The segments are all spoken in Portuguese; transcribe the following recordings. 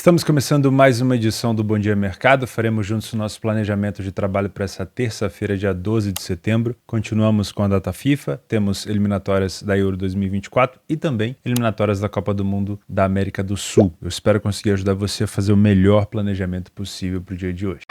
Estamos começando mais uma edição do Bom Dia Mercado. Faremos juntos o nosso planejamento de trabalho para essa terça-feira, dia 12 de setembro. Continuamos com a data FIFA, temos eliminatórias da Euro 2024 e também eliminatórias da Copa do Mundo da América do Sul. Eu espero conseguir ajudar você a fazer o melhor planejamento possível para o dia de hoje.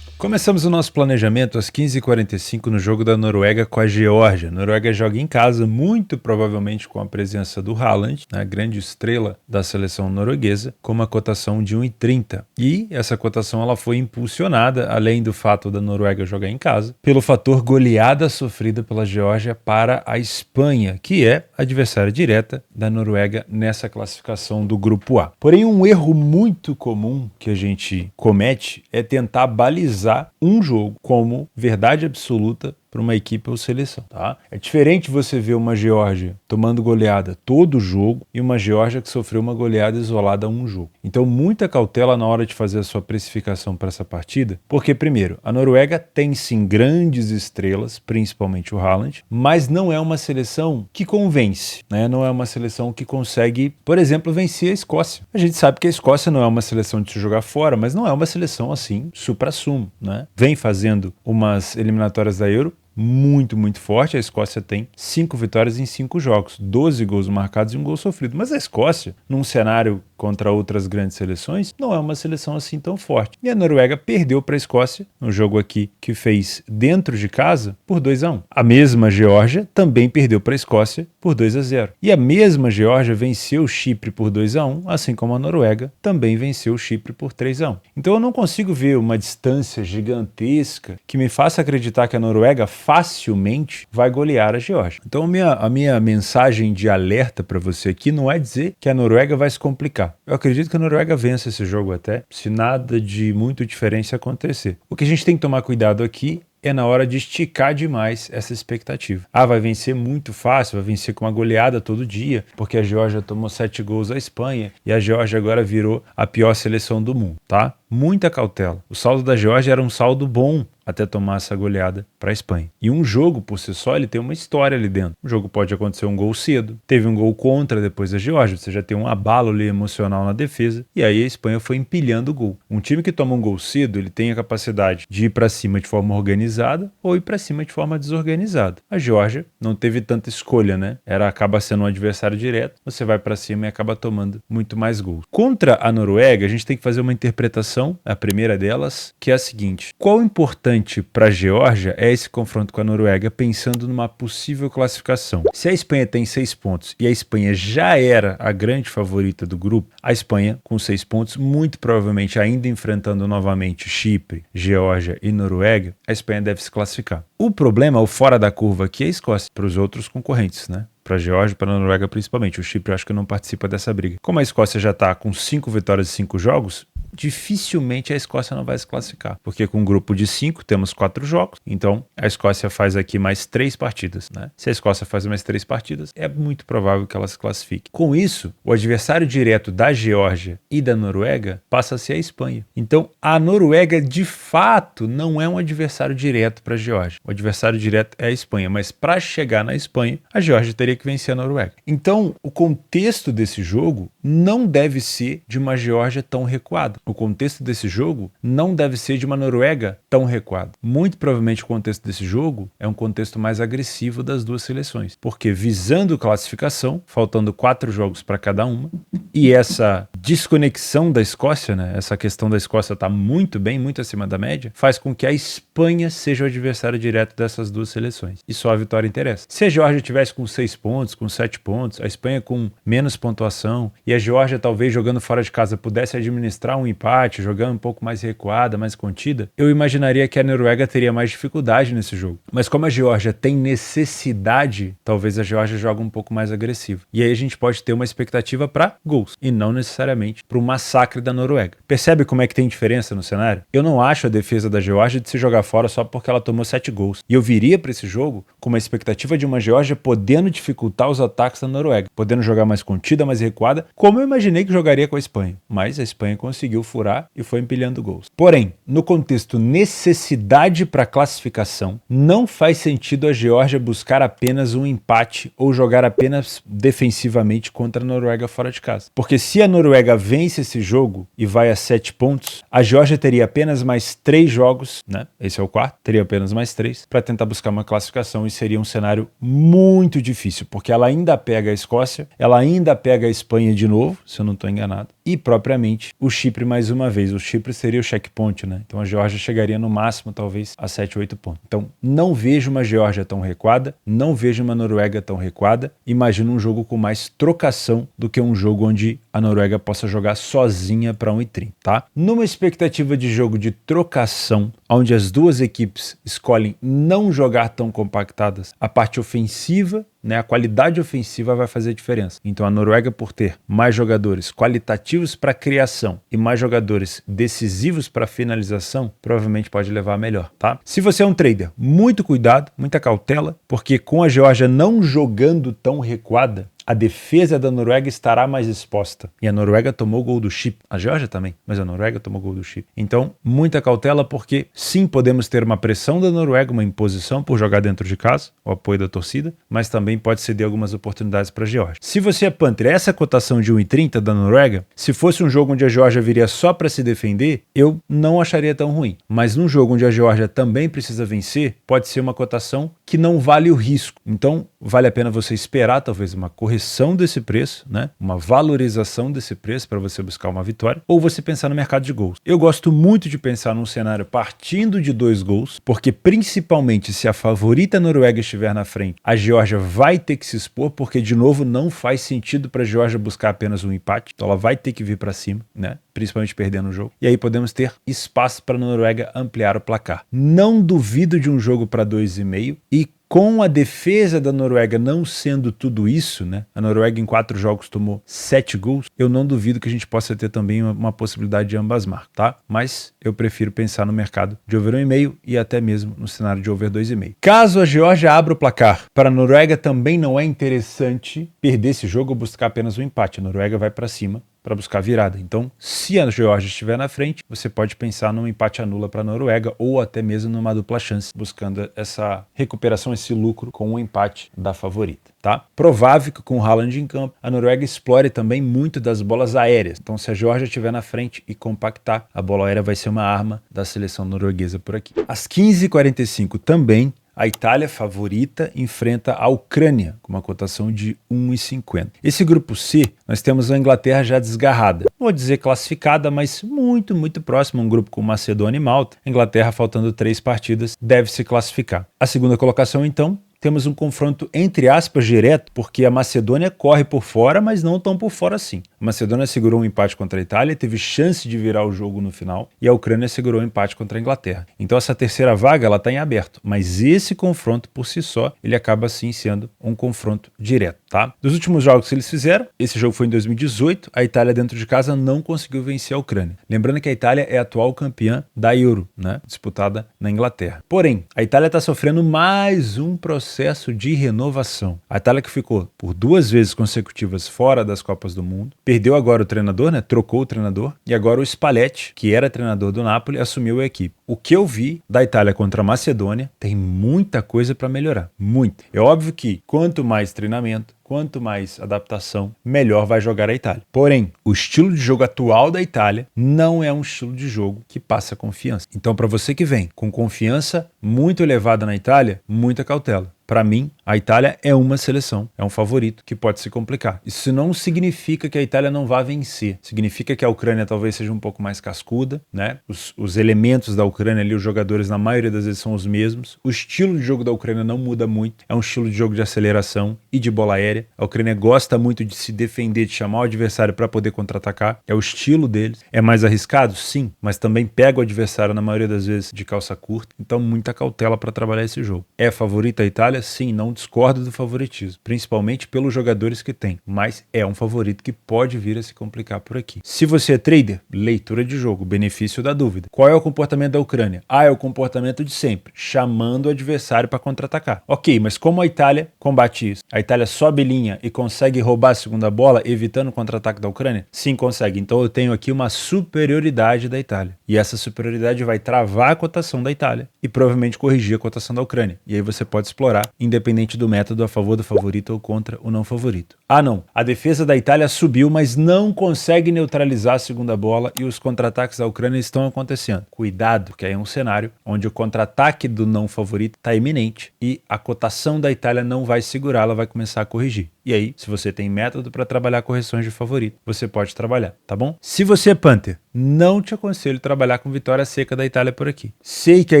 Começamos o nosso planejamento às 15h45 no jogo da Noruega com a Geórgia. A Noruega joga em casa, muito provavelmente com a presença do Haaland, a grande estrela da seleção norueguesa, com uma cotação de 1,30. E essa cotação ela foi impulsionada, além do fato da Noruega jogar em casa, pelo fator goleada sofrida pela Geórgia para a Espanha, que é adversária direta da Noruega nessa classificação do Grupo A. Porém, um erro muito comum que a gente comete é tentar balizar um jogo como verdade absoluta para uma equipe ou seleção, tá? É diferente você ver uma Geórgia tomando goleada todo jogo e uma Geórgia que sofreu uma goleada isolada a um jogo. Então, muita cautela na hora de fazer a sua precificação para essa partida, porque, primeiro, a Noruega tem sim grandes estrelas, principalmente o Haaland, mas não é uma seleção que convence, né? Não é uma seleção que consegue, por exemplo, vencer a Escócia. A gente sabe que a Escócia não é uma seleção de se jogar fora, mas não é uma seleção assim, supra-sumo, né? Vem fazendo umas eliminatórias da Euro muito forte. A Escócia tem 5 vitórias em 5 jogos, 12 gols marcados e 1 gol sofrido. Mas a Escócia, num cenário contra outras grandes seleções, não é uma seleção assim tão forte. E a Noruega perdeu para a Escócia, no jogo aqui que fez dentro de casa, por 2-1. A mesma Geórgia também perdeu para a Escócia por 2-0. E a mesma Geórgia venceu o Chipre por 2-1, assim como a Noruega também venceu o Chipre por 3-1. Então eu não consigo ver uma distância gigantesca que me faça acreditar que a Noruega facilmente vai golear a Geórgia. Então a minha mensagem de alerta para você aqui não é dizer que a Noruega vai se complicar. Eu acredito que a Noruega vença esse jogo até, se nada de muito diferente acontecer. O que a gente tem que tomar cuidado aqui é na hora de esticar demais essa expectativa. Vai vencer muito fácil, vai vencer com uma goleada todo dia, porque a Geórgia tomou 7 gols à Espanha e a Geórgia agora virou a pior seleção do mundo, tá? Muita cautela. O saldo da Geórgia era um saldo bom até tomar essa goleada para a Espanha. E um jogo, por si só, ele tem uma história ali dentro. O jogo pode acontecer um gol cedo, teve um gol contra depois da Geórgia, você já tem um abalo ali emocional na defesa, e aí a Espanha foi empilhando o gol. Um time que toma um gol cedo, ele tem a capacidade de ir para cima de forma organizada ou ir para cima de forma desorganizada. A Geórgia não teve tanta escolha, né? Acaba sendo um adversário direto, você vai para cima e acaba tomando muito mais gols. Contra a Noruega, a gente tem que fazer uma interpretação, a primeira delas, que é a seguinte: qual o importante para a Geórgia é esse confronto com a Noruega, pensando numa possível classificação. Se a Espanha tem 6 pontos e a Espanha já era a grande favorita do grupo, a Espanha com 6 pontos, muito provavelmente ainda enfrentando novamente Chipre, Geórgia e Noruega, a Espanha deve se classificar. O problema, o fora da curva aqui, é a Escócia, para os outros concorrentes, né? Para a Geórgia e para a Noruega principalmente. O Chipre eu acho que não participa dessa briga. Como a Escócia já está com 5 vitórias e 5 jogos, dificilmente a Escócia não vai se classificar, porque com um grupo de 5 temos 4 jogos, então a Escócia faz aqui mais 3 partidas, né? Se a Escócia faz mais 3 partidas, é muito provável que ela se classifique. Com isso, o adversário direto da Geórgia e da Noruega passa a ser a Espanha. Então, a Noruega de fato não é um adversário direto para a Geórgia. O adversário direto é a Espanha, mas para chegar na Espanha, a Geórgia teria que vencer a Noruega. Então, o contexto desse jogo não deve ser de uma Geórgia tão recuada. O contexto desse jogo não deve ser de uma Noruega tão recuada. Muito provavelmente o contexto desse jogo é um contexto mais agressivo das duas seleções, porque visando classificação, faltando 4 jogos para cada uma, e essa desconexão da Escócia, né, essa questão da Escócia estar muito bem, muito acima da média, faz com que a Espanha seja o adversário direto dessas duas seleções. E só a vitória interessa. Se a Geórgia tivesse com 6 pontos, com 7 pontos, a Espanha com menos pontuação, e a Geórgia talvez jogando fora de casa pudesse administrar um empate, jogando um pouco mais recuada, mais contida, eu imaginaria que a Noruega teria mais dificuldade nesse jogo. Mas como a Geórgia tem necessidade, talvez a Geórgia jogue um pouco mais agressivo. E aí a gente pode ter uma expectativa para gols, e não necessariamente necessariamente para o massacre da Noruega. Percebe como é que tem diferença no cenário? Eu não acho a defesa da Geórgia de se jogar fora só porque ela tomou 7 gols. E eu viria para esse jogo com uma expectativa de uma Geórgia podendo dificultar os ataques da Noruega, podendo jogar mais contida, mais recuada, como eu imaginei que jogaria com a Espanha. Mas a Espanha conseguiu furar e foi empilhando gols. Porém, no contexto necessidade para classificação, não faz sentido a Geórgia buscar apenas um empate ou jogar apenas defensivamente contra a Noruega fora de casa. Porque se a Noruega vence esse jogo e vai a 7 pontos, a Geórgia teria apenas mais 3 jogos, né? Esse é o quarto, teria apenas mais 3 para tentar buscar uma classificação e seria um cenário muito difícil, porque ela ainda pega a Escócia, ela ainda pega a Espanha de novo, se eu não estou enganado, e propriamente o Chipre mais uma vez. O Chipre seria o checkpoint, né? Então a Geórgia chegaria no máximo talvez a 7, 8 pontos. Então não vejo uma Geórgia tão recuada, não vejo uma Noruega tão recuada. Imagino um jogo com mais trocação do que um jogo onde a Noruega possa jogar sozinha para 1,30, tá? Numa expectativa de jogo de trocação, onde as duas equipes escolhem não jogar tão compactadas, a parte ofensiva, né, a qualidade ofensiva vai fazer diferença. Então a Noruega, por ter mais jogadores qualitativos para criação e mais jogadores decisivos para finalização, provavelmente pode levar a melhor, tá? Se você é um trader, muito cuidado, muita cautela, porque com a Geórgia não jogando tão recuada, a defesa da Noruega estará mais exposta. E a Noruega tomou gol do Chipre. A Geórgia também, mas a Noruega tomou gol do Chipre. Então, muita cautela, porque sim, podemos ter uma pressão da Noruega, uma imposição por jogar dentro de casa, o apoio da torcida, mas também pode ceder algumas oportunidades para a Geórgia. Se você é Panther, essa cotação de 1,30 da Noruega, se fosse um jogo onde a Geórgia viria só para se defender, eu não acharia tão ruim. Mas num jogo onde a Geórgia também precisa vencer, pode ser uma cotação que não vale o risco. Então, vale a pena você esperar talvez uma correção desse preço, né? Uma valorização desse preço para você buscar uma vitória, ou você pensar no mercado de gols. Eu gosto muito de pensar num cenário partindo de 2 gols, porque principalmente se a favorita Noruega estiver na frente, a Geórgia vai ter que se expor, porque de novo não faz sentido para a Geórgia buscar apenas um empate, então ela vai ter que vir para cima, né? Principalmente perdendo o jogo. E aí podemos ter espaço para a Noruega ampliar o placar. Não duvido de um jogo para 2,5 e com a defesa da Noruega não sendo tudo isso, né? A Noruega em 4 jogos tomou 7 gols. Eu não duvido que a gente possa ter também uma possibilidade de ambas marcas, tá? Mas eu prefiro pensar no mercado de over 1,5 e até mesmo no cenário de over 2,5. Caso a Geórgia abra o placar, para a Noruega também não é interessante perder esse jogo ou buscar apenas um empate. A Noruega vai para cima para buscar virada. Então, se a Geórgia estiver na frente, você pode pensar num empate anula para a Noruega ou até mesmo numa dupla chance, buscando essa recuperação, esse lucro com um empate da favorita, tá? Provável que com o Haaland em campo, a Noruega explore também muito das bolas aéreas. Então, se a Geórgia estiver na frente e compactar, a bola aérea vai ser uma arma da seleção norueguesa por aqui. Às 15h45 também, a Itália, favorita, enfrenta a Ucrânia, com uma cotação de 1,50. Esse grupo C, nós temos a Inglaterra já desgarrada. Não vou dizer classificada, mas muito, muito próximo. Um grupo com Macedônia e Malta. A Inglaterra, faltando 3 partidas, deve se classificar. A segunda colocação, então, temos um confronto, entre aspas, direto, porque a Macedônia corre por fora, mas não tão por fora assim. A Macedônia segurou um empate contra a Itália, teve chance de virar o jogo no final, e a Ucrânia segurou um empate contra a Inglaterra. Então essa terceira vaga, ela está em aberto, mas esse confronto por si só, ele acaba sim sendo um confronto direto, tá? Dos últimos jogos que eles fizeram, esse jogo foi em 2018, a Itália dentro de casa não conseguiu vencer a Ucrânia. Lembrando que a Itália é a atual campeã da Euro, né? Disputada na Inglaterra. Porém, a Itália está sofrendo mais um processo de renovação. A Itália, que ficou por 2 vezes consecutivas fora das Copas do Mundo, perdeu agora o treinador, né? Trocou o treinador, e agora o Spalletti, que era treinador do Napoli, assumiu a equipe. O que eu vi da Itália contra a Macedônia tem muita coisa para melhorar, muito. É óbvio que quanto mais treinamento, quanto mais adaptação, melhor vai jogar a Itália. Porém, o estilo de jogo atual da Itália não é um estilo de jogo que passa confiança. Então, para você que vem com confiança muito elevada na Itália, muita cautela. Para mim, a Itália é uma seleção, é um favorito que pode se complicar. Isso não significa que a Itália não vá vencer. Significa que a Ucrânia talvez seja um pouco mais cascuda, né? Os elementos da Ucrânia ali, os jogadores na maioria das vezes são os mesmos. O estilo de jogo da Ucrânia não muda muito. É um estilo de jogo de aceleração e de bola aérea. A Ucrânia gosta muito de se defender, de chamar o adversário para poder contra-atacar. É o estilo deles. É mais arriscado? Sim, mas também pega o adversário na maioria das vezes de calça curta. Então, muita cautela para trabalhar esse jogo. É favorita a Itália? Sim, não não discordo do favoritismo, principalmente pelos jogadores que tem, mas é um favorito que pode vir a se complicar por aqui. Se você é trader, leitura de jogo, benefício da dúvida. Qual é o comportamento da Ucrânia? É o comportamento de sempre, chamando o adversário para contra-atacar. Ok, mas como a Itália combate isso? A Itália sobe linha e consegue roubar a segunda bola, evitando o contra-ataque da Ucrânia? Sim, consegue. Então eu tenho aqui uma superioridade da Itália. E essa superioridade vai travar a cotação da Itália e provavelmente corrigir a cotação da Ucrânia. E aí você pode explorar, independente do método, a favor do favorito ou contra o não favorito. Ah, não. A defesa da Itália subiu, mas não consegue neutralizar a segunda bola e os contra-ataques da Ucrânia estão acontecendo. Cuidado, porque aí é um cenário onde o contra-ataque do não favorito está iminente e a cotação da Itália não vai segurar, ela vai começar a corrigir. E aí, se você tem método para trabalhar correções de favorito, você pode trabalhar, tá bom? Se você é punter, não te aconselho trabalhar com vitória seca da Itália por aqui. Sei que a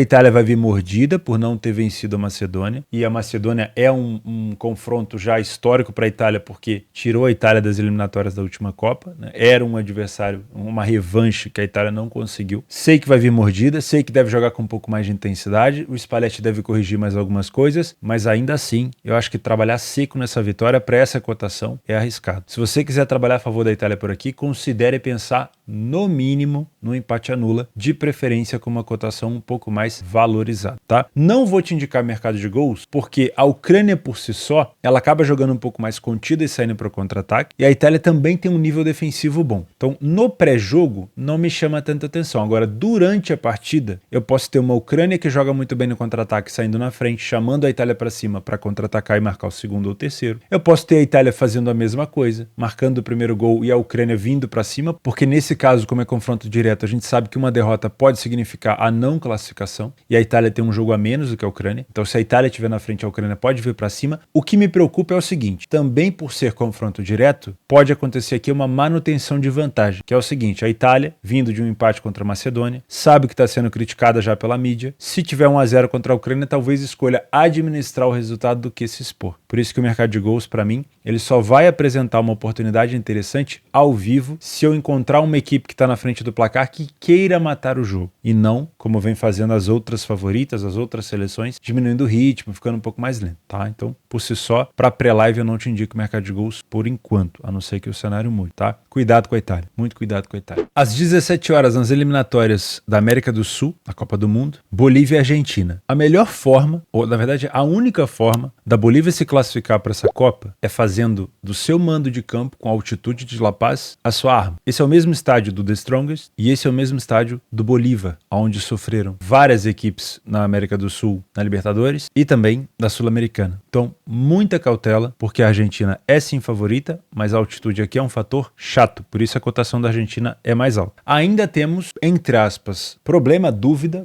Itália vai vir mordida por não ter vencido a Macedônia, e a Macedônia é um confronto já histórico para a Itália, porque tirou a Itália das eliminatórias da última Copa, né? Era um adversário, uma revanche que a Itália não conseguiu. Sei que vai vir mordida, sei que deve jogar com um pouco mais de intensidade, o Spalletti deve corrigir mais algumas coisas, mas ainda assim, eu acho que trabalhar seco nessa vitória para essa cotação é arriscado. Se você quiser trabalhar a favor da Itália por aqui, considere pensar no mínimo no empate anula, de preferência com uma cotação um pouco mais valorizada, tá? Não vou te indicar mercado de gols, porque a Ucrânia por si só, ela acaba jogando um pouco mais contida e saindo para o contra-ataque, e a Itália também tem um nível defensivo bom. Então, no pré-jogo, não me chama tanta atenção. Agora, durante a partida, eu posso ter uma Ucrânia que joga muito bem no contra-ataque, saindo na frente, chamando a Itália para cima para contra-atacar e marcar o segundo ou terceiro. Eu posso ter a Itália fazendo a mesma coisa, marcando o primeiro gol e a Ucrânia vindo para cima, porque nesse caso, como é confronto direto, a gente sabe que uma derrota pode significar a não classificação, e a Itália tem um jogo a menos do que a Ucrânia. Então, se a Itália estiver na frente, a Ucrânia pode vir para cima. O que me preocupa é o seguinte, também por ser confronto direto, pode acontecer aqui uma manutenção de vantagem, que é o seguinte, a Itália, vindo de um empate contra a Macedônia, sabe que está sendo criticada já pela mídia. Se tiver 1-0 contra a Ucrânia, talvez escolha administrar o resultado do que se expor. Por isso que o mercado de gols, para mim, ele só vai apresentar uma oportunidade interessante ao vivo se eu encontrar uma equipe que está na frente do placar que queira matar o jogo e não, como vem fazendo as outras favoritas, as outras seleções, diminuindo o ritmo, ficando um pouco mais lento, tá? Então, por si só, para pré-live eu não te indico o mercado de gols por enquanto, a não ser que o cenário mude, tá? Cuidado com a Itália, muito cuidado com a Itália. Às 17 horas, nas eliminatórias da América do Sul, a Copa do Mundo, Bolívia e Argentina. A melhor forma, ou na verdade a única forma da Bolívia se classificar para essa Copa é fazendo do seu mando de campo com a altitude de La Paz a sua arma. Esse é o mesmo estádio do The Strongest e esse é o mesmo estádio do Bolívar, onde sofreram várias equipes na América do Sul, na Libertadores e também da Sul-Americana. Então, muita cautela, porque a Argentina é sim favorita, mas a altitude aqui é um fator chato, por isso a cotação da Argentina é mais alta. Ainda temos, entre aspas, problema dúvida,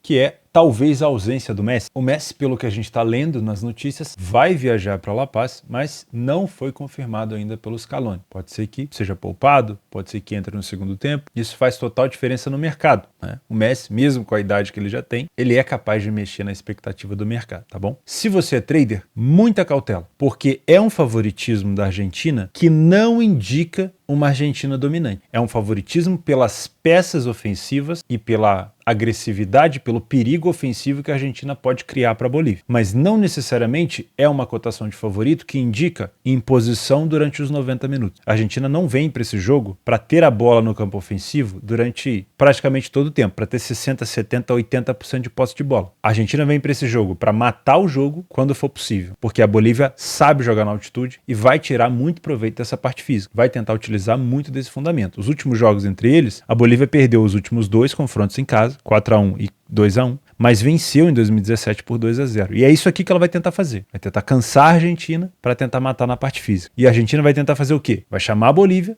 que é talvez a ausência do Messi. O Messi, pelo que a gente está lendo nas notícias, vai viajar para La Paz, mas não foi confirmado ainda pelo Scaloni. Pode ser que seja poupado, pode ser que entre no segundo tempo. Isso faz total diferença no mercado, né? O Messi, mesmo com a idade que ele já tem, ele é capaz de mexer na expectativa do mercado, tá bom? Se você é trader, muita cautela, porque é um favoritismo da Argentina que não indica uma Argentina dominante. É um favoritismo pelas peças ofensivas e pela agressividade, pelo perigo ofensivo que a Argentina pode criar para a Bolívia. Mas não necessariamente é uma cotação de favorito que indica imposição durante os 90 minutos. A Argentina não vem para esse jogo para ter a bola no campo ofensivo durante praticamente todo o tempo, para ter 60, 70, 80% de posse de bola. A Argentina vem para esse jogo para matar o jogo quando for possível, porque a Bolívia sabe jogar na altitude e vai tirar muito proveito dessa parte física, vai tentar utilizar muito desse fundamento. Os últimos jogos entre eles, a Bolívia perdeu os últimos 2 confrontos em casa, 4-1 e 2-1, mas venceu em 2017 por 2-0. E é isso aqui que ela vai tentar fazer. Vai tentar cansar a Argentina para tentar matar na parte física. E a Argentina vai tentar fazer o quê? Vai chamar a Bolívia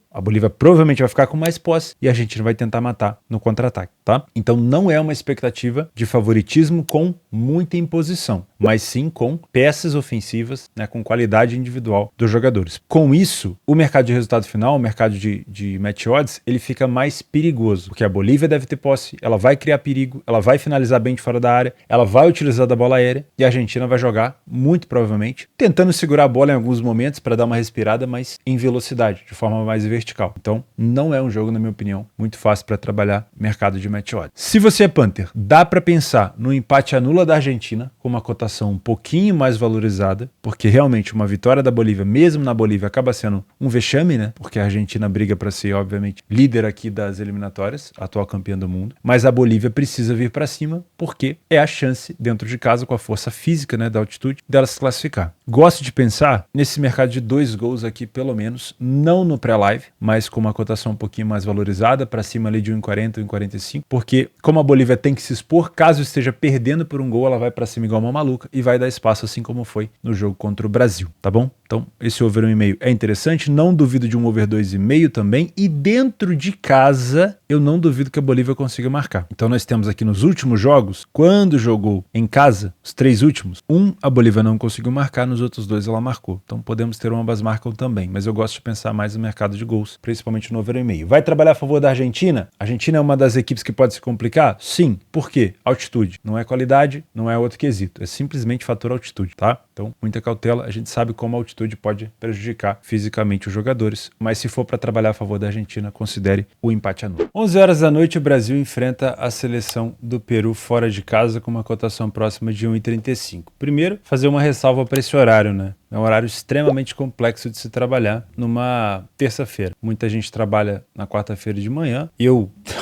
provavelmente vai ficar com mais posse e a Argentina vai tentar matar no contra-ataque, tá? Então não é uma expectativa de favoritismo com muita imposição, mas sim com peças ofensivas, né, com qualidade individual dos jogadores. Com isso, o mercado de resultado final, o mercado de match odds, ele fica mais perigoso, porque a Bolívia deve ter posse, ela vai criar perigo, ela vai finalizar bem de fora fora da área, ela vai utilizar da bola aérea e a Argentina vai jogar, muito provavelmente, tentando segurar a bola em alguns momentos para dar uma respirada, mas em velocidade, de forma mais vertical. Então, não é um jogo, na minha opinião, muito fácil para trabalhar mercado de match odds. Se você é Panther, dá para pensar no empate anula da Argentina, com uma cotação um pouquinho mais valorizada, porque realmente uma vitória da Bolívia, mesmo na Bolívia, acaba sendo um vexame, né? Porque a Argentina briga para ser, obviamente, líder aqui das eliminatórias, atual campeã do mundo, mas a Bolívia precisa vir para cima, porque é a chance, dentro de casa, com a força física, né, da altitude, dela se classificar. Gosto de pensar nesse mercado de 2 gols aqui, pelo menos, não no pré-live, mas com uma cotação um pouquinho mais valorizada, para cima ali de 1,40, 1,45, porque como a Bolívia tem que se expor, caso esteja perdendo por um gol, ela vai para cima igual uma maluca e vai dar espaço, assim como foi no jogo contra o Brasil, tá bom? Então, esse over 1,5 é interessante, não duvido de um over 2,5 também, e dentro de casa, eu não duvido que a Bolívia consiga marcar. Então, nós temos aqui nos últimos jogos, quando jogou em casa, os 3 últimos, a Bolívia não conseguiu marcar, nos outros 2 ela marcou. Então, podemos ter ambas marcam também, mas eu gosto de pensar mais no mercado de gols, principalmente no over 1,5. Vai trabalhar a favor da Argentina? A Argentina é uma das equipes que pode se complicar? Sim. Por quê? Altitude. Não é qualidade, não é outro quesito. É simplesmente fator altitude, tá? Então, muita cautela. A gente sabe como a altitude pode prejudicar fisicamente os jogadores, mas se for para trabalhar a favor da Argentina, considere o empate anulo. 11 horas da noite, o Brasil enfrenta a seleção do Peru fora de casa com uma cotação próxima de 1,35. Primeiro, fazer uma ressalva para esse horário, né? É um horário extremamente complexo de se trabalhar numa terça-feira. Muita gente trabalha na quarta-feira de manhã.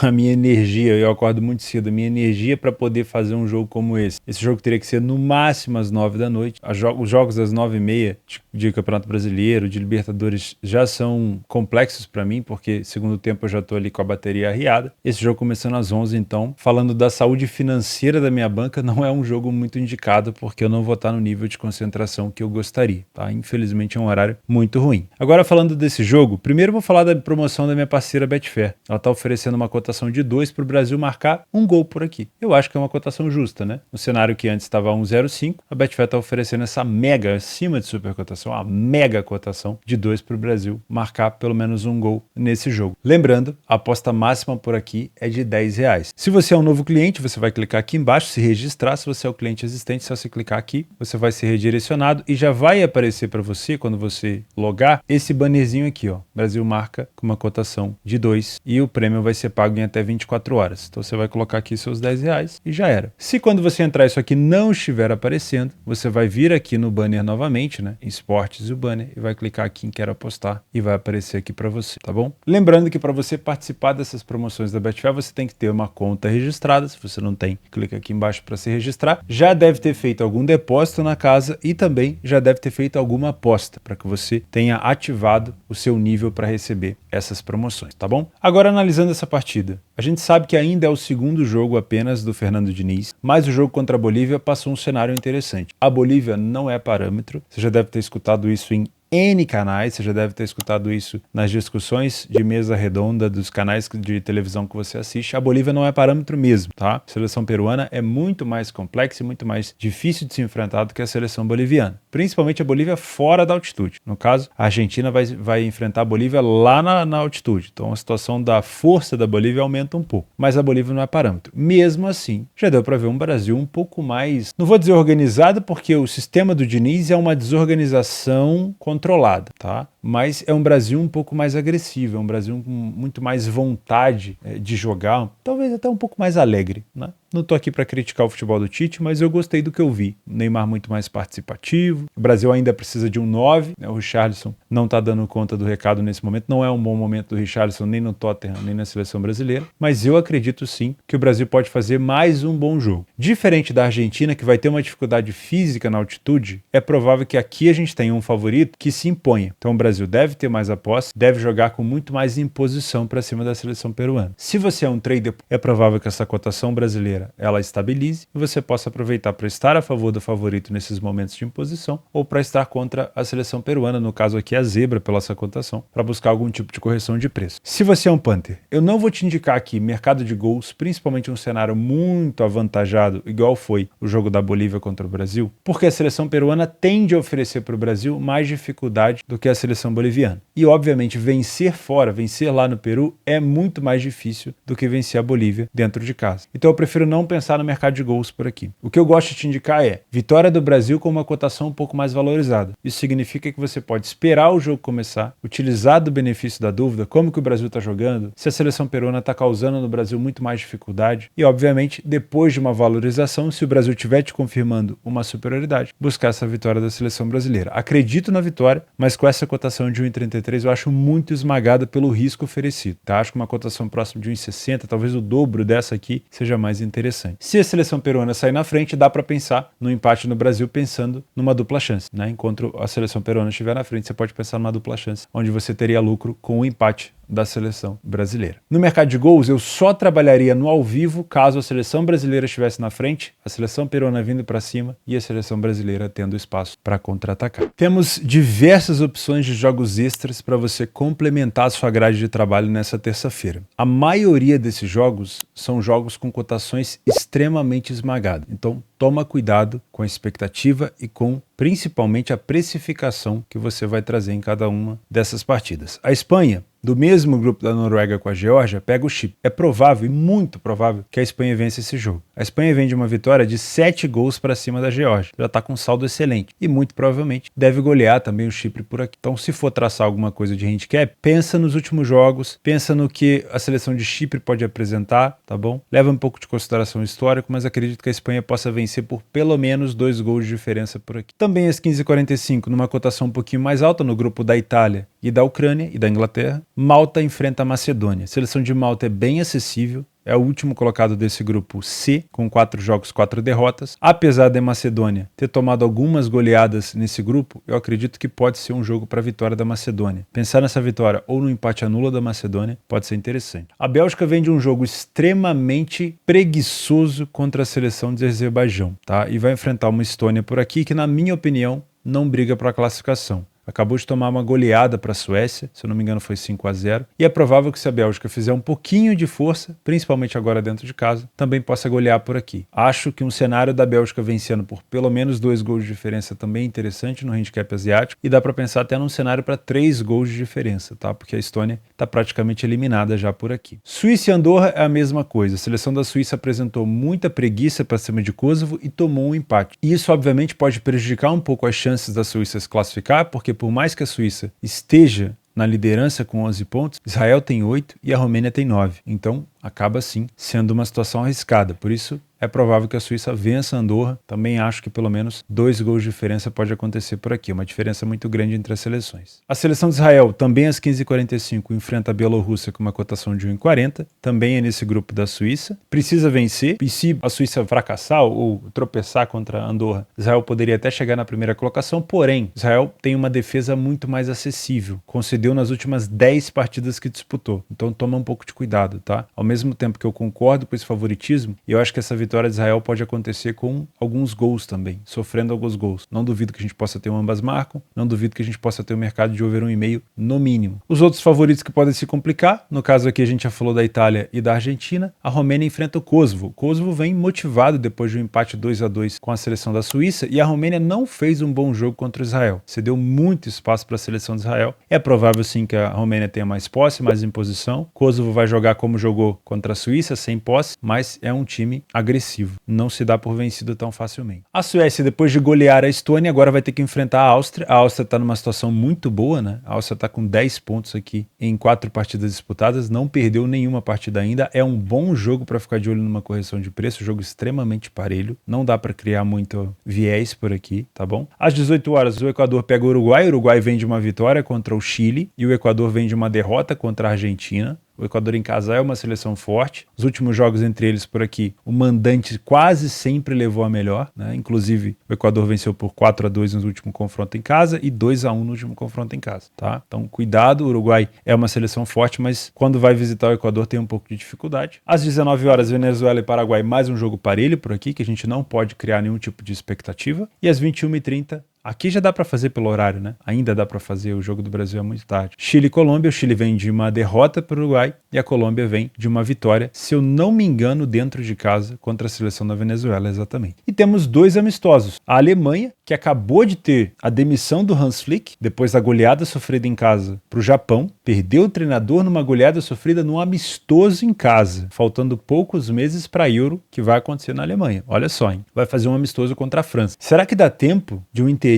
A minha energia, eu acordo muito cedo, a minha energia para poder fazer um jogo como esse. Esse jogo teria que ser no máximo às 9 da noite. Os jogos às 9h30 de Campeonato Brasileiro, de Libertadores, já são complexos para mim, porque segundo tempo eu já estou ali com a bateria arriada. Esse jogo começando às 11, então, falando da saúde financeira da minha banca, não é um jogo muito indicado, porque eu não vou estar no nível de concentração que eu gostaria. Tá? Infelizmente é um horário muito ruim. Agora falando desse jogo, primeiro eu vou falar da promoção da minha parceira Betfair. Ela está oferecendo uma cotação de 2 para o Brasil marcar um gol por aqui. Eu acho que é uma cotação justa, né? No cenário que antes estava 1,05, a Betfair está oferecendo essa mega, acima de super cotação, a mega cotação de 2 para o Brasil marcar pelo menos um gol nesse jogo. Lembrando, a aposta máxima por aqui é de R$10. Se você é um novo cliente, você vai clicar aqui embaixo, se registrar. Se você é o cliente existente, se você clicar aqui, você vai ser redirecionado e já vai aparecer para você, quando você logar, esse bannerzinho aqui, ó. Brasil marca com uma cotação de 2 e o prêmio vai ser pago em até 24 horas. Então você vai colocar aqui seus R$10 e já era. Se quando você entrar isso aqui não estiver aparecendo, você vai vir aqui no banner novamente, né? Em esportes e o banner, e vai clicar aqui em quero apostar e vai aparecer aqui para você, tá bom? Lembrando que para você participar dessas promoções da Betfair, você tem que ter uma conta registrada. Se você não tem, clica aqui embaixo para se registrar. Já deve ter feito algum depósito na casa e também já deve ter feito alguma aposta para que você tenha ativado o seu nível para receber essas promoções, tá bom? Agora analisando essa partida, a gente sabe que ainda é o segundo jogo apenas do Fernando Diniz, mas o jogo contra a Bolívia passou um cenário interessante. A Bolívia não é parâmetro, você já deve ter escutado isso em N canais, você já deve ter escutado isso nas discussões de mesa redonda dos canais de televisão que você assiste. A Bolívia não é parâmetro mesmo, tá? A seleção peruana é muito mais complexa e muito mais difícil de se enfrentar do que a seleção boliviana. Principalmente a Bolívia fora da altitude. No caso, a Argentina vai enfrentar a Bolívia lá na altitude. Então a situação da força da Bolívia aumenta um pouco. Mas a Bolívia não é parâmetro. Mesmo assim, já deu para ver um Brasil um pouco mais, não vou dizer organizado, porque o sistema do Diniz é uma desorganização controlada, tá? Mas é um Brasil um pouco mais agressivo, é um Brasil com muito mais vontade de jogar, talvez até um pouco mais alegre, né? Não tô aqui para criticar o futebol do Tite, mas eu gostei do que eu vi. O Neymar muito mais participativo. O Brasil ainda precisa de um 9, né? O Richarlison não tá dando conta do recado nesse momento. Não é um bom momento do Richarlison nem no Tottenham, nem na seleção brasileira. Mas eu acredito sim que o Brasil pode fazer mais um bom jogo. Diferente da Argentina, que vai ter uma dificuldade física na altitude, é provável que aqui a gente tenha um favorito que se imponha. Então o Brasil deve ter mais a posse, deve jogar com muito mais imposição para cima da seleção peruana. Se você é um trader, é provável que essa cotação brasileira ela estabilize e você possa aproveitar para estar a favor do favorito nesses momentos de imposição ou para estar contra a seleção peruana, no caso aqui a zebra pela essa cotação, para buscar algum tipo de correção de preço. Se você é um punter, eu não vou te indicar aqui mercado de gols, principalmente um cenário muito avantajado, igual foi o jogo da Bolívia contra o Brasil, porque a seleção peruana tende a oferecer para o Brasil mais dificuldade do que a seleção boliviana. E obviamente vencer fora, vencer lá no Peru é muito mais difícil do que vencer a Bolívia dentro de casa. Então eu prefiro não pensar no mercado de gols por aqui. O que eu gosto de te indicar é vitória do Brasil com uma cotação um pouco mais valorizada. Isso significa que você pode esperar o jogo começar, utilizar do benefício da dúvida, como que o Brasil está jogando, se a seleção peruana está causando no Brasil muito mais dificuldade e, obviamente, depois de uma valorização, se o Brasil estiver te confirmando uma superioridade, buscar essa vitória da seleção brasileira. Acredito na vitória, mas com essa cotação de 1,33 eu acho muito esmagada pelo risco oferecido. Tá? Acho que uma cotação próxima de 1,60, talvez o dobro dessa aqui, seja mais interessante. Se a seleção peruana sair na frente, dá para pensar no empate no Brasil pensando numa dupla chance. Né? Enquanto a seleção peruana estiver na frente, você pode pensar numa dupla chance, onde você teria lucro com o empate da seleção brasileira. No mercado de gols, eu só trabalharia no ao vivo caso a seleção brasileira estivesse na frente, a seleção peruana vindo para cima e a seleção brasileira tendo espaço para contra-atacar. Temos diversas opções de jogos extras para você complementar a sua grade de trabalho nessa terça-feira. A maioria desses jogos são jogos com cotações extremamente esmagadas. Então, toma cuidado com a expectativa e com principalmente a precificação que você vai trazer em cada uma dessas partidas. A Espanha, do mesmo grupo da Noruega com a Geórgia, pega o Chipre. É provável e muito provável que a Espanha vence esse jogo. A Espanha vem de uma vitória de 7 gols para cima da Geórgia. Já está com um saldo excelente e muito provavelmente deve golear também o Chipre por aqui. Então, se for traçar alguma coisa de handicap, pensa nos últimos jogos, pensa no que a seleção de Chipre pode apresentar, tá bom? Leva um pouco de consideração o histórico, mas acredito que a Espanha possa vencer por pelo menos 2 gols de diferença por aqui. Também às 15h45, numa cotação um pouquinho mais alta no grupo da Itália e da Ucrânia e da Inglaterra, Malta enfrenta a Macedônia. A seleção de Malta é bem acessível, é o último colocado desse grupo C, com 4 jogos, 4 derrotas. Apesar da Macedônia ter tomado algumas goleadas nesse grupo, eu acredito que pode ser um jogo para a vitória da Macedônia. Pensar nessa vitória ou no empate anula da Macedônia pode ser interessante. A Bélgica vem de um jogo extremamente preguiçoso contra a seleção de Azerbaijão, tá? E vai enfrentar uma Estônia por aqui que, na minha opinião, não briga para a classificação. Acabou de tomar uma goleada para a Suécia, se eu não me engano foi 5-0, e é provável que se a Bélgica fizer um pouquinho de força, principalmente agora dentro de casa, também possa golear por aqui. Acho que um cenário da Bélgica vencendo por pelo menos 2 gols de diferença também é interessante no handicap asiático, e dá para pensar até num cenário para 3 gols de diferença, tá? Porque a Estônia está praticamente eliminada já por aqui. Suíça e Andorra é a mesma coisa. A seleção da Suíça apresentou muita preguiça para cima de Kosovo e tomou um empate. E isso obviamente pode prejudicar um pouco as chances da Suíça se classificar, porque por mais que a Suíça esteja na liderança com 11 pontos, Israel tem 8 e a Romênia tem 9. Então, acaba sim sendo uma situação arriscada. Por isso, é provável que a Suíça vença a Andorra. Também acho que pelo menos 2 gols de diferença pode acontecer por aqui. Uma diferença muito grande entre as seleções. A seleção de Israel, também às 15h45, enfrenta a Bielorrússia com uma cotação de 1,40. Também é nesse grupo da Suíça. Precisa vencer. E se a Suíça fracassar ou tropeçar contra a Andorra, Israel poderia até chegar na primeira colocação. Porém, Israel tem uma defesa muito mais acessível. Concedeu nas últimas 10 partidas que disputou. Então toma um pouco de cuidado, tá? Ao mesmo tempo que eu concordo com esse favoritismo, eu acho que essa vitória de Israel pode acontecer com alguns gols também, sofrendo alguns gols. Não duvido que a gente possa ter um ambas marcam, não duvido que a gente possa ter um mercado de over 1,5 no mínimo. Os outros favoritos que podem se complicar, no caso aqui a gente já falou da Itália e da Argentina, a Romênia enfrenta o Kosovo. O Kosovo vem motivado depois de um empate 2-2 com a seleção da Suíça e a Romênia não fez um bom jogo contra o Israel. Cedeu muito espaço para a seleção de Israel. É provável sim que a Romênia tenha mais posse, mais imposição. Kosovo vai jogar como jogou contra a Suíça, sem posse, mas é um time agressivo. Não se dá por vencido tão facilmente. A Suécia, depois de golear a Estônia, agora vai ter que enfrentar a Áustria. A Áustria está numa situação muito boa, né? A Áustria está com 10 pontos aqui em 4 partidas disputadas, não perdeu nenhuma partida ainda. É um bom jogo para ficar de olho numa correção de preço, jogo extremamente parelho. Não dá para criar muito viés por aqui, tá bom? Às 18 horas, o Equador pega o Uruguai. O Uruguai vem de uma vitória contra o Chile e o Equador vem de uma derrota contra a Argentina. O Equador em casa é uma seleção forte. Os últimos jogos entre eles por aqui, o mandante quase sempre levou a melhor, né? Inclusive, o Equador venceu por 4-2 no último confronto em casa e 2-1 no último confronto em casa, tá? Então, cuidado, o Uruguai é uma seleção forte, mas quando vai visitar o Equador tem um pouco de dificuldade. Às 19 horas, Venezuela e Paraguai, mais um jogo parelho por aqui, que a gente não pode criar nenhum tipo de expectativa. E às 21h30, Aqui já dá para fazer pelo horário, né? Ainda dá para fazer, o jogo do Brasil é muito tarde. Chile e Colômbia, o Chile vem de uma derrota para o Uruguai e a Colômbia vem de uma vitória, se eu não me engano, dentro de casa contra a seleção da Venezuela, exatamente. E temos 2 amistosos. A Alemanha, que acabou de ter a demissão do Hans Flick, depois da goleada sofrida em casa para o Japão, perdeu o treinador numa goleada sofrida num amistoso em casa, faltando poucos meses para a Euro, que vai acontecer na Alemanha. Olha só, hein? Vai fazer um amistoso contra a França. Será que dá tempo de um interino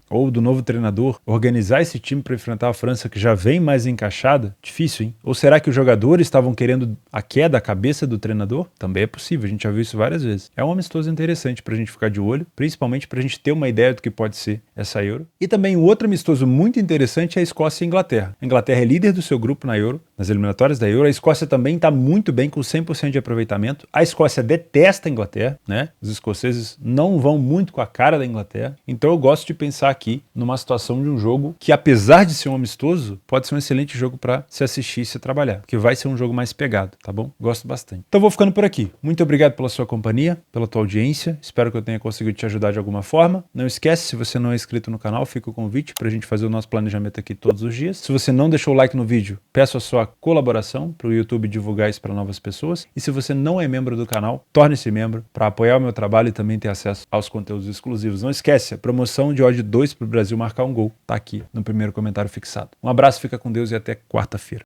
ou do novo treinador organizar esse time para enfrentar a França, que já vem mais encaixada? Difícil, hein? Ou será que os jogadores estavam querendo a queda, a cabeça do treinador? Também é possível, a gente já viu isso várias vezes. É um amistoso interessante para a gente ficar de olho, principalmente para a gente ter uma ideia do que pode ser essa Euro. E também um outro amistoso muito interessante é a Escócia e a Inglaterra. A Inglaterra é líder do seu grupo na Euro, nas eliminatórias da Euro. A Escócia também está muito bem, com 100% de aproveitamento. A Escócia detesta a Inglaterra, né? Os escoceses não vão muito com a cara da Inglaterra. Então eu gosto de pensar aqui numa situação de um jogo que, apesar de ser um amistoso, pode ser um excelente jogo para se assistir e se trabalhar, porque vai ser um jogo mais pegado, tá bom? Gosto bastante. Então vou ficando por aqui. Muito obrigado pela sua companhia, pela tua audiência. Espero que eu tenha conseguido te ajudar de alguma forma. Não esquece, se você não é inscrito no canal, fica o convite para a gente fazer o nosso planejamento aqui todos os dias. Se você não deixou o like no vídeo, peço a sua colaboração para o YouTube divulgar isso para novas pessoas. E se você não é membro do canal, torne-se membro para apoiar o meu trabalho e também ter acesso aos conteúdos exclusivos. Não esquece, a promoção de odd 2 para o Brasil marcar um gol tá aqui no primeiro comentário fixado. Um abraço, fica com Deus e até quarta-feira.